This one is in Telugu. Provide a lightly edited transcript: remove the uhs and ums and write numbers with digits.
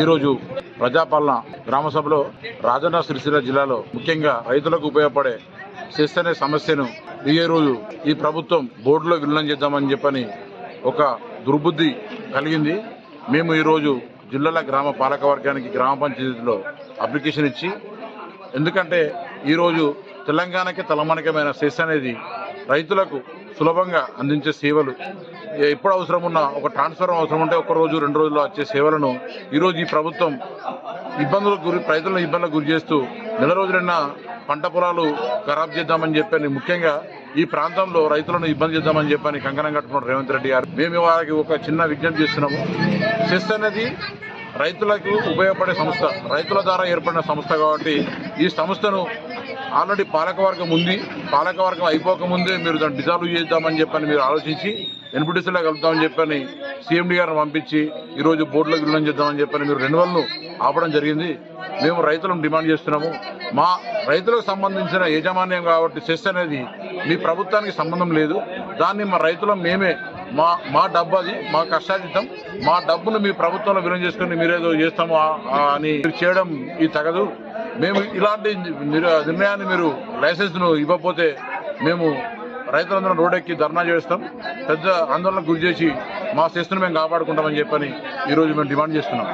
ఈరోజు ప్రజాపాలన గ్రామ సభలో రాజన్న సిరిసిల్ల జిల్లాలో ముఖ్యంగా రైతులకు ఉపయోగపడే సెస్ అనే సమస్యను ఈ రోజు ఈ ప్రభుత్వం బోర్డులో విలీనం చేద్దామని చెప్పని ఒక దుర్బుద్ధి కలిగింది. మేము ఈరోజు జిల్లాల గ్రామ పాలక వర్గానికి గ్రామ పంచాయతీలో అప్లికేషన్ ఇచ్చి, ఎందుకంటే ఈరోజు తెలంగాణకి తలమానికమైన సెస్ అనేది రైతులకు సులభంగా అందించే సేవలు, ఎప్పుడు అవసరం ఉన్నా ఒక ట్రాన్స్ఫర్ అవసరం ఉంటే ఒక రోజు 2 రోజుల్లో వచ్చే సేవలను ఈరోజు ఈ ప్రభుత్వం రైతులను ఇబ్బందులకు గురి చేస్తూ నెల రోజులైనా పంట పొలాలు ఖరాబ్ చేద్దామని చెప్పని, ముఖ్యంగా ఈ ప్రాంతంలో రైతులను ఇబ్బంది చేద్దామని చెప్పని కంకణం కట్టుకున్నారు రేవంత్ రెడ్డి గారు. మేము వారికి ఒక చిన్న విజ్ఞప్తి చేస్తున్నాము. సెస్ అనేది రైతులకు ఉపయోగపడే సంస్థ, రైతుల ద్వారా ఏర్పడిన సంస్థ కాబట్టి ఈ సంస్థను ఆల్రెడీ పాలకవర్గం ఉంది, పాలకవర్గం అయిపోకముందే మీరు దాన్ని డిజాల్వ్ చేద్దామని చెప్పని మీరు ఆలోచించి ఎన్పిటిసిలో కలుపుతామని చెప్పని సీఎండీ గారిని పంపించి ఈరోజు బోర్డులో విలీనం చేద్దామని చెప్పని మీరు రెన్యువల్ను ఆపడం జరిగింది. మేము రైతులను డిమాండ్ చేస్తున్నాము. మా రైతులకు సంబంధించిన యాజమాన్యం కాబట్టి సెస్ అనేది మీ ప్రభుత్వానికి సంబంధం లేదు. దాన్ని మా రైతులం మేమే, మా డబ్బు అది, మా కష్టాతీతం, మా డబ్బును మీ ప్రభుత్వంలో విలీనం చేసుకుని మీరేదో చేస్తాము అని చేయడం ఇది తగదు. మేము ఇలాంటి నిర్ణయాన్ని మీరు లైసెన్స్ను ఇవ్వకపోతే మేము రైతులందరం రోడ్డెక్కి ధర్నా చేస్తాం, పెద్ద ఆందోళనకు గురి చేసి మా సెస్ను మేము కాపాడుకుంటామని చెప్పని ఈరోజు మేము డిమాండ్ చేస్తున్నాం.